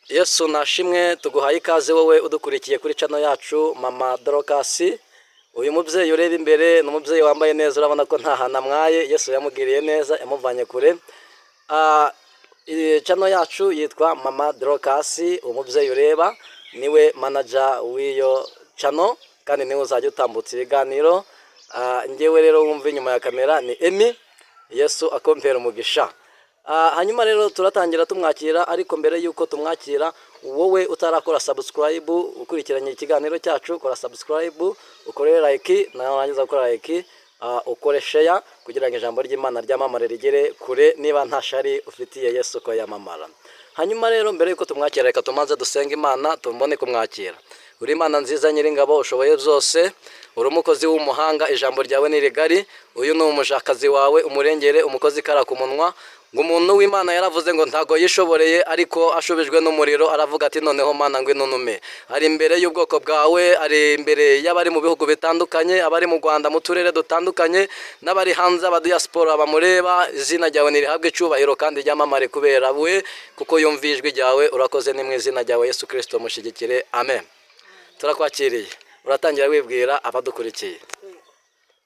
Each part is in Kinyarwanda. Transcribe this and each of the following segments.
Yesu nashimwe tuguhaye ikaze wowe udukurikiye kuri channel yacu Mama Dorokasi. Uyu mubyeyi ureba imbere n'umubyeyi wambaye neza, urabona ko nta hana mwaye. Yesu yamugiriye neza, yamuvanye kure. Channel yacu yitwa Mama Dorokasi. Umubyeyi ureba niwe manager w'iyo channel kandi niwe uzajya utambutsa ibiganiro. Ngewe rero wumva inyuma ya kamera ni Emi. Yesu akompera umugisha. Hanyuma rero turatangira tumwakira, ariko mbere yuko tumwakira, wowe utarakora subscribe ukurikiranye ikiganiro cyacu, kora subscribe, ukore like, narangiza gukora like, ukore share kugira ngo ijambo ry'Imana ryamamare rigere kure, niba nta shari ufitiye Yesu ko yamamara. Hanyuma rero mbere yuko tumwakira, reka tumanze dusenga Imana tumbone kumwakira. Uri Imana nziza nyiringabo ushoboye byose, uri umukozi w'umuhanga, ijambo ryawe ni rigari. Uyu ni umushakazi wawe, umurengere, umukozi kara ku munwa. Ngo umuntu w'Imana yaravuze ngo ntago yishoboreye, ariko ashubijwe n'umuriro aravuga ati noneho Mana ngwino nume. Ari imbere y'ubwoko bwawe, ari imbere y'abari mu bihugu bitandukanye, abari mu Rwanda mu turere dutandukanye, n'abari hanze aba diaspora bamureba. Izina ryawe nirihabwe icyubahiro kandi ryamamare kubera we, kuko yumvijwe ryawe. Urakoze ni mu izina ryawe Yesu Kristo mushigikire, amen. Turakwakiriye, uratangira wibwira abadukurikiye.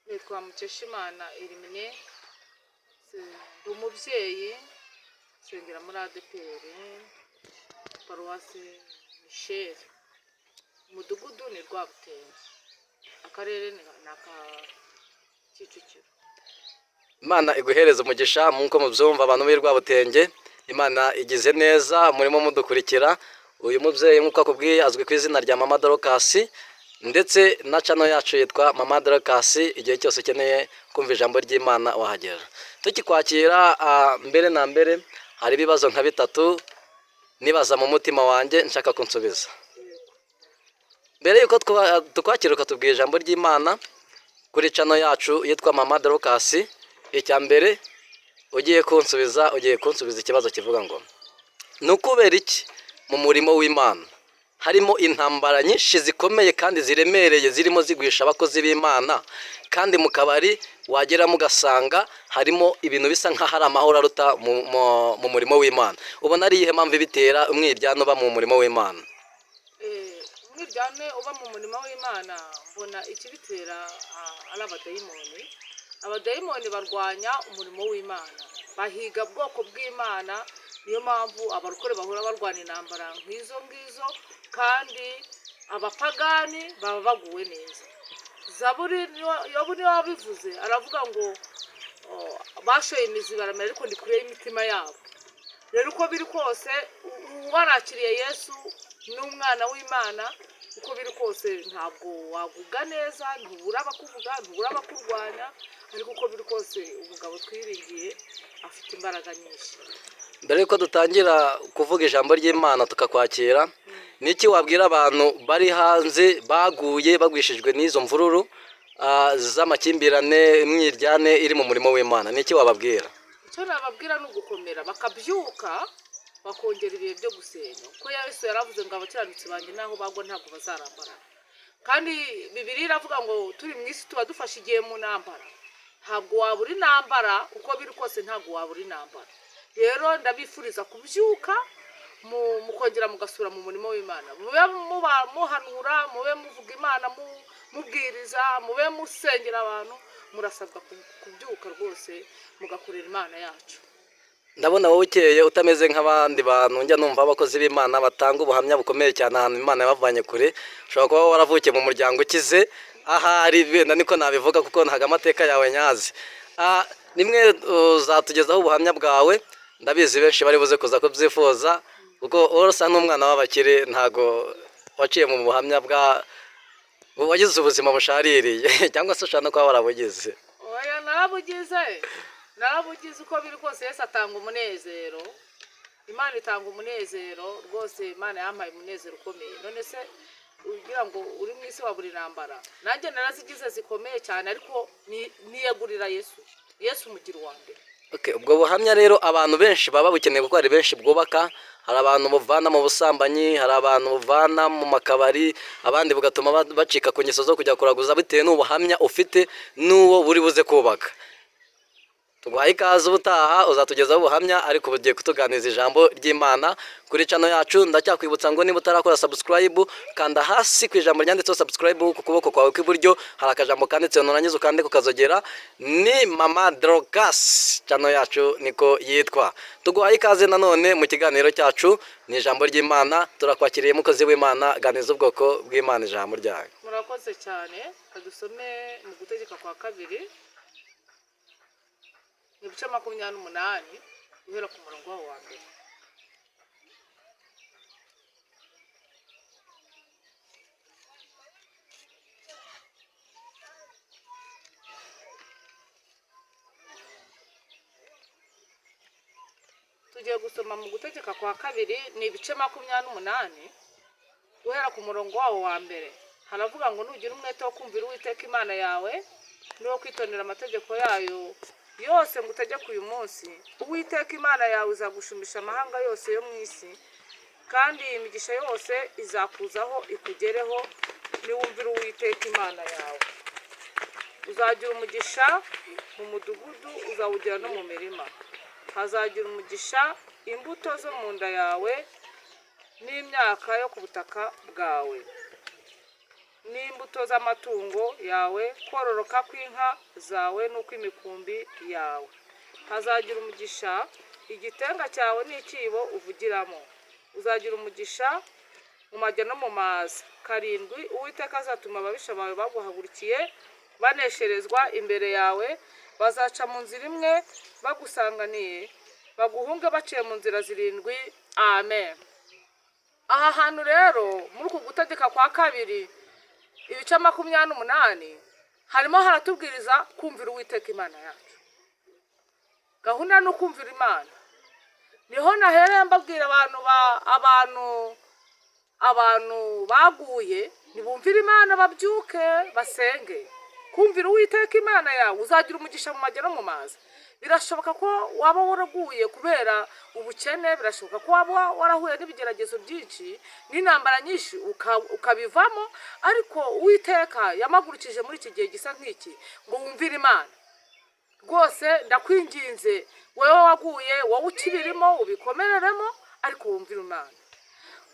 Nitwa Mukeshimana Elimine, umubyeyi nsengera muri ADPR paruwasi Michel, umudugudu ni Rwabutenzi, akarere ni aka Kicukiro. Imana iguhereza umugisha nkuko mubyumva abantu b'i Rwabutenge. Imana igize neza murimo mudukurikira. Uyu mubyeyi nkuko akubwiye azwi ku izina rya Mama Dorokasi, ndetse na channel yacu yitwa Mama Dorokasi. Igihe cyose ukeneye kumva ijambo ry'Imana wahagera. Tukikwakira, mbere na mbere hari ibibazo nka bitatu nibaza mu mutima wanjye nshaka kunsubiza. Mbere yuko tukwakira ukatubwira ijambo ry'Imana kuri channel yacu yitwa Mama Dorokasi, icya mbere ugiye kunsubiza ikibazo kivuga ngo nukubera iki mu murimo w'Imana harimo intambara nyinshi zikomeye kandi ziremereye zirimo zigwisha abakozi b'Imana, kandi mu kabari wagera mugasanga harimo ibintu bisa nkaho ari amahoro aruta mu murimo w'Imana. Ubona ari iyihe mpamvu ibitera umwiryane uba mu murimo w'Imana? Umwiryane uba mu murimo w'Imana mbona ikibitera ari abadayimoni. Abadayimoni barwanya umurimo w'Imana, bahiga bwoko bw'Imana. Niyo mpamvu abarokore bahora barwana intambara nk'izo ngizo, kandi abapagani baba baguwe neza. Zaburi Yobu niwe wabivuze, aravuga ngo bashoye imizi baramera ariko ndi kure y'imitima yabo. Rero uko biri kose warakiriye Yesu n'umwana w'Imana, uko biri kose ntabwo waguga neza, ntubura abakuvuga, ntubura abakurwanya, ariko uko biri kose umugabo twiringiye afite imbaraga nyinshi. Mbere yuko dutangira kuvuga ijambo ry'Imana tukakwakira, niki wabwira abantu bari hanze baguye bagwishijwe n'izo mvururu z'amakimbirane, imwiryane iri mu murimo w'Imana? Niki wababwira? Icyo nababwira ni ugukomera bakabyuka, bakongera ibihe byo gusenya. Ko Yesu yaravuze ngo abakiranutsi banjye naho bagwa ntabwo bazarambara. Kandi Bibiliya iravuga ngo turi mu isi tuba dufashe igihe mu ntambara. Ntabwo wabura intambara, uko biri kose ntabwo wabura intambara. Rero ndabifuriza kubyuka mukongera mugasura mu murimo w'Imana. Mube muhanura, mube muvuga Imana, mubwiriza, mube musengera abantu. Murasabwa kubyuka rwose mugakorera Imana yacu. Ndabona wowe ukeye utameze nk'abandi bantu. Njya numva abakozi b'Imana batanga ubuhamya bukomeye cyane ahantu Imana yabavanye kure. Ushobora kuba waravukiye mu muryango ukize, ahari benda niko nabivuga kuko ntago amateka yawe nyazi. Nimwe uzatugezaho ubuhamya bwawe, ndabizi benshi bari buze kuza kubyifuza, kuko urasa n'umwana w'abakire, ntago waciye mu buhamya wagize ubuzima bushaririye cyangwa se ushaka no kuba warabugize. Oya, narabugize uko biri kose. Yesu atanga umunezero, Imana itanga umunezero rwose. Imana yampaye umunezero ukomeye. None se ugira ngo uri mu isi wa buri ntambara? Nanjye narazigize zikomeye cyane, ariko niyegurira Yesu umugira uwa mbere. Ubwo buhamya rero abantu benshi baba bukeneye, kuko hari benshi bwubaka. Hari abantu buvana mu busambanyi, hari abantu buvana mu makabari, abandi bugatuma bacika ku ngeso zo kujya kuraguza bitewe n'ubuhamya ufite n'uwo buri buze kubaka. tuguhaye ikaze ubutaha uzatugezaho ubuhamya, ariko ubu ugiye kutuganiriza ijambo ry'Imana kuri channel yacu. Ndacyakwibutsa ngo niba utarakora subscribe, kanda hasi ku ijambo ryanditseho subscribe ku kuboko kwawe kw'iburyo, hari akajambo kanditse nurangiza ukande kukazogera, ni Mama Dorcas channel yacu niko yitwa. Tuguhaye ikaze nanone mu kiganiro cyacu, ni ijambo ry'Imana. Turakwakiriye mukozi w'Imana, ganiza ubwoko bw'Imana ijambo ryayo. murakoze cyane. Kadusome mu gutegeka kwa kabiri ibice 28 guhera ku murongo wawo wa mbere. Tugiye gusoma mu gutegeka kwa kabiri ni ibice 28 guhera ku murongo wawo wa mbere. Haravuga ngo nugira umwete wo kumvira Uwiteka Imana yawe no kwitondera amategeko yayo yose ngutegeka uyu munsi, Uwiteka Imana yawe izagushumisha amahanga yose yo mu isi, kandi imigisha yose izakuzaho ikugereho niwumvira Uwiteka Imana yawe. Uzagira umugisha mu mudugudu, uzawugira no mu mirima. Hazagira umugisha imbuto zo mu nda yawe n'imyaka yo ku butaka bwawe, n'imbuto z'amatungo yawe, kororoka kw'inka zawe n'ukw'imikumbi yawe. Hazagira umugisha igitenga cyawe n'ikibo uvugiramo. Uzagira umugisha mu majya no mu maza. 7 Uwiteka azatuma ababisha bawe baguhagurukiye banesherezwa imbere yawe, bazaca mu nzira imwe bagusanganiye, baguhunge baciye mu nzira 7. Amen. Aha hantu rero muri ku gutegeka kwa kabiri ibice 28 harimo haratubwiriza kumvira Uwiteka Imana yacu. Gahunda no kumvira Imana. Niho nahereye mbabwira abantu baguye nibumvira Imana, babyuke basenge. Kumvira Uwiteka Imana yawe uzagira umugisha mu majya no mu mazi. Birashoboka ko waba waraguye kubera ubukene, birashoboka ko waba warahuye n'ibigeragezo byinshi n'intambara nyinshi ukabivamo, ariko Uwiteka yamagurukije muri iki gihe gisa nk'iki ngo wumvire Imana. Rwose ndakwinginze wewe waguye, wowe ukibirimo ubikomereremo, ariko wumvire Imana.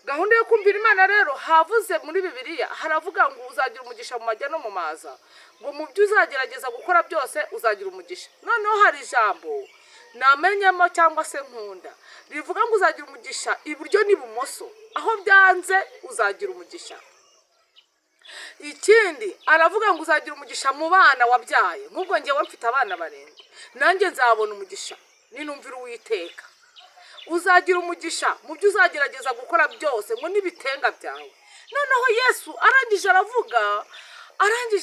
Gahunda yo kumvira Imana rero havuze muri Bibiliya, haravuga ngo uzagira umugisha mu majya no mu maza, ngo mu byo uzagerageza gukora byose uzagira umugisha. Noneho hari ijambo namenyemo cyangwa se nkunda rivuga ngo uzagira umugisha iburyo n'ibumoso, aho byanze uzagira umugisha. Ikindi aravuga ngo uzagira umugisha mu bana wabyaye. Nk'ubwo ngewe mfite abana 7, nanjye nzabona umugisha ninumvira Uwiteka. Uzagira umugisha mu byo uzagerageza gukora byose, ngo n'ibitenga byawe. Noneho Yesu arangije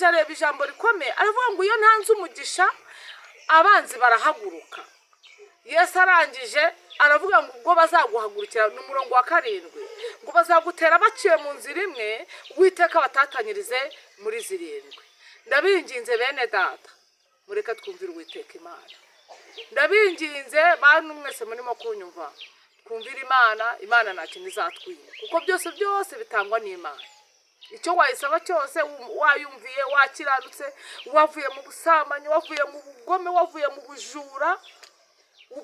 areba ijambo rikomeye, aravuga ngo iyo ntanze umugisha abanzi barahaguruka. Yesu arangije aravuga ngo ubwo bazaguhagurukira ni umurongo wa 7, ngo bazagutera baciye mu nzira imwe, Uwiteka batatanyirize muri 7. Ndabinginze bene data, mureka twumvire Uwiteka Imana. Ndabinginze bantu mwese murimo kunyumva, twumvire Imana. Imana nta kintu izatwima, kuko byose bitangwa n'Imana. Icyo wayisaba cyose wayumviye, wakiranutse, wavuye mu busambanyi, wavuye mu bugome, wavuye mu bujura,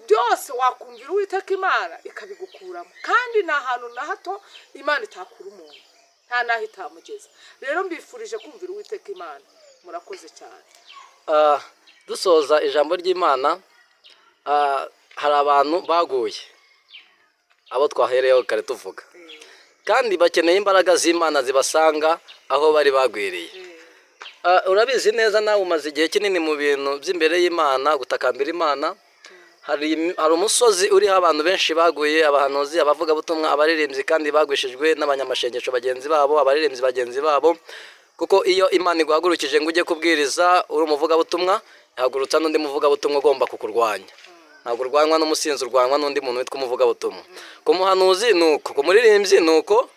byose wakumvira Uwiteka Imana ikabigukuramo. Kandi nta hantu na hato Imana itakura umuntu, nta naho itamugeza. Rero mbifurije kumvira Uwiteka Imana. Murakoze cyane. Dusoza ijambo ry'Imana, hari abantu baguye, abo twahereyeho kare tuvuga, kandi bakeneye imbaraga z'Imana zibasanga aho bari bagwiriye. Urabizi neza nawe umaze igihe kinini mu bintu by'imbere y'Imana, gutakambira Imana. Hari umusozi uriho abantu benshi baguye, abahanuzi, abavugabutumwa, abaririmbyi, kandi bagwishijwe n'abanyamashengesho bagenzi babo, abaririmbyi bagenzi babo. Kuko iyo Imana iguhagurukije ngo ujye kubwiriza uri umuvugabutumwa, ihagurutsa n'undi muvugabutumwa ugomba kukurwanya. Ntabwo urwanywa n'umusinzi, urwanywa n'undi muntu witwa umuvugabutumwa. Ku muhanuzi nuko, ku muririmbyi nuko,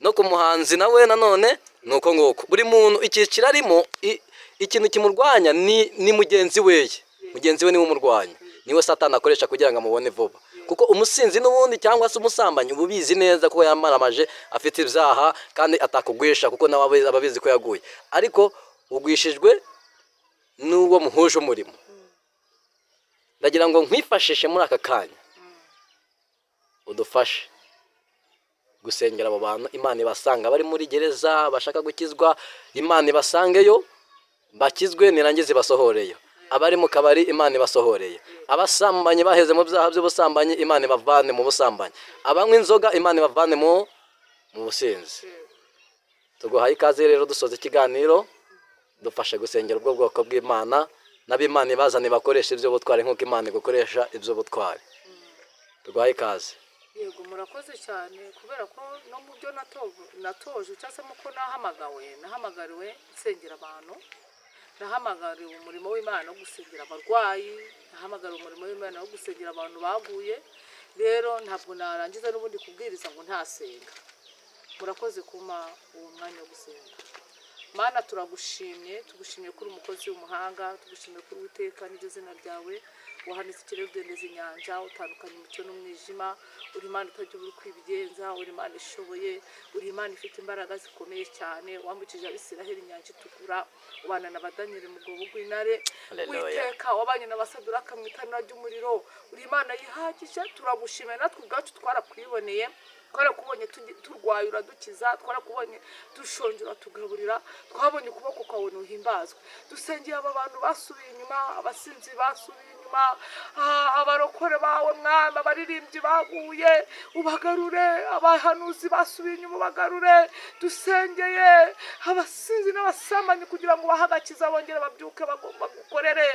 no ku muhanzi nawe nanone nuko nguko. Buri muntu icyiciro arimo, ikintu kimurwanya ni mugenzi we niwe umurwanya, niwe Satani akoresha kugira ngo amubone vuba. Kuko umusinzi n'ubundi cyangwa se umusambanyi uba ubizi neza ko yamaramaje, afite ibyaha kandi atakugwisha, kuko nawe ababizi ko yaguye. Ariko ugwishijwe n'uwo muhuje umurimo. ndagira ngo nkwifashishe muri aka kanya udufashe gusengera abo bantu, Imana ibasanga bari muri gereza bashaka gukizwa, Imana ibasangeyo bakizwe nirangiza ibasohoreyo, abari mu kabari Imana ibasohoreye, abasambanyi baheze mu byaha by'ubusambanyi Imana ibavane mu busambanyi, abanywa inzoga Imana ibavane mu businzi. Tuguhaye ikaze rero dusoza ikiganiro, dufashe gusengera ubwo bwoko bw'Imana, n'ab'Imana ibazane bakoresha ibyo butware nk'uko Imana igukoresha ibyo butware. Tuguhaye ikaze. Yego murakoze cyane, kubera ko no mu byo natoje cyangwa se muko nahamagariwe nsengera abantu, nahamagariwe umurimo w'Imana wo gusengera abarwayi, nahamagariwe umurimo w'Imana wo gusengera abantu baguye. Rero ntabwo narangiza n'ubundi kubwiriza ngo ntasenga. Murakoze kuma uwo mwanya wo gusenga. Mana turagushimye, tugushimiye kuri umukozi w'umuhanga, tugushimiye kuri Uwiteka n'iryo zina ryawe, wahanitse ikirere udendeza inyanja, utandukanye umucyo n'umwijima, uri Imana utagira uri kwibigenza, uri Imana ishoboye, uri Imana ifite imbaraga zikomeye cyane, wambukije Abisiraheli inyanja itukura, ubana na Danieli mu rwobo rw'intare, Uwiteka wabanye na Saduraka mu itanura ry'umuriro, uri Imana yihagije. Turagushimiye, natwe ubwacu twarakwiboneye, twarakubonye turwaye uradukiza, twarakubonye dushonje uratugaburira, twabonye ukuboko kwawe nuhimbazwe. Dusengeye aba bantu basubiye inyuma, abasinzi basubiye inyuma, abarokore bawe Mwami, abaririmbyi baguye ubagarure, abahanuzi basubiye inyuma ubagarure. Dusengeye abasinzi n'abasambanyi kugira ngo bahagakiza bongere babyuke bagukorere,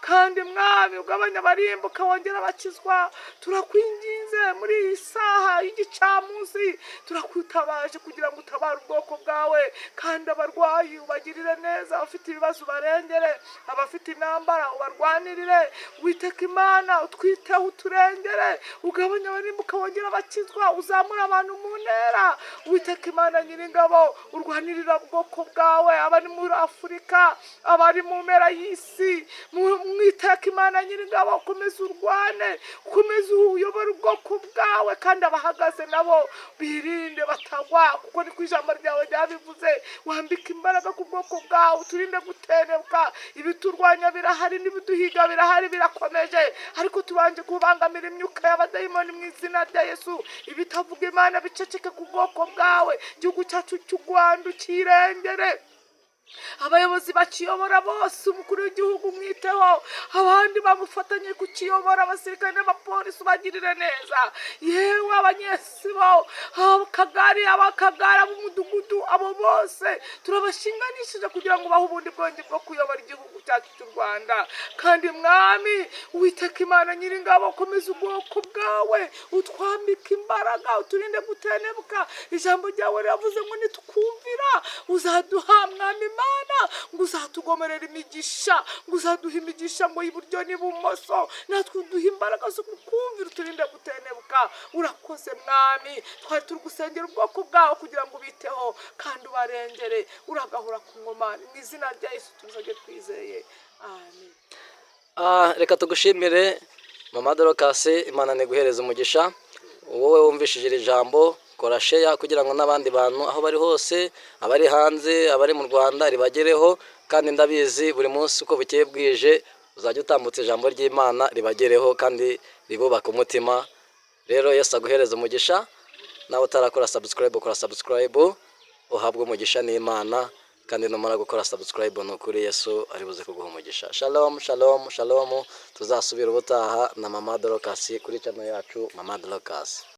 kandi Mwami ugabanya abarimbuka wongera bakizwa. Turakwinginze muri iyi saha y'igicamunsi, turakwitabaje kugira ngo utabare ubwoko bwawe, kandi abarwayi ubagirire neza, abafite ibibazo ubarengere, abafite intambara ubarwanirire. Uwiteka Imana utwiteho uturengere, ugabanya abarimbuka wongera bakizwa, uzamura abantu mu ntera. Uwiteka Imana Nyiringabo urwanirira ubwoko bwawe, abari muri Afurika, abari mu mpera y'isi. Uwiteka Imana Nyiringabo ukomeze urwane, ukomeze uyobore ubwoko bwawe, kandi abahagaze nabo birinde batagwa, kuko ni ku ijambo ryawe ryabivuze. Wambika imbaraga ku bwoko bwawe, turinde gutenebwa. Ibiturwanya birahari n'ibiduhiga birahari birakomeje, ariko tubanje kubangamira imyuka y'abadayimoni mu izina rya Yesu. Ibitavuga Imana biceceke ku bwoko bwawe, igihugu cyacu cy'u Rwanda ukirengere, abayobozi bakiyobora bose, umukuru w'igihugu mwiteho, abandi bamufatanye kukiyobora, abasirikare n'abapolisi ubagirire neza. Yewe abanyesibo, abakagari, ab'umudugudu, abo bose turabashinganishije kugira ngo bahe ubundi bwenge bwo kuyobora igihugu cyacu cy'u Rwanda. Kandi Mwami Uwiteka Imana Nyiringabo ukomeze ubwoko bwawe, utwambike imbaraga, uturinde gutenebuka. Ijambo ryawe riravuze ngo nitukumvira uzaduha Mwami Imana, ngo uzatugomerera imigisha, ngo uzaduha imigisha ngo iburyo n'ibumoso, natwe uduha imbaraga zo kukumvira, uturinde gutenebuka. Urakoze Mwami, twari turi gusengera ubwoko bwawe kugira ngo ubiteho kandi ubarengere, uragahora ku ngoma. Mu izina rya Yesu tuzajye twizeye, amen. Reka tugushimire Mama Dorcas, Imana niguhereza umugisha. Wowe wumvishije iri jambo, kora share kugira ngo n'abandi bantu aho bari hose, abari hanze, abari mu Rwanda ribagereho. Kandi ndabizi buri munsi uko bukeye bwije uzajya utambutsa ijambo ry'Imana ribagereho kandi ribubaka umutima. Rero Yesu aguhereza umugisha, nawe utarakora subscribe ukora subscribe, uhabwe umugisha n'Imana. Kandi numara gukora subscribe n'ukuri Yesu ari buze kuguha umugisha. Shalom, shalom, shalom. Tuzasubira ubutaha na Mama Dorcas kuri channel yacu Mama Dorcas.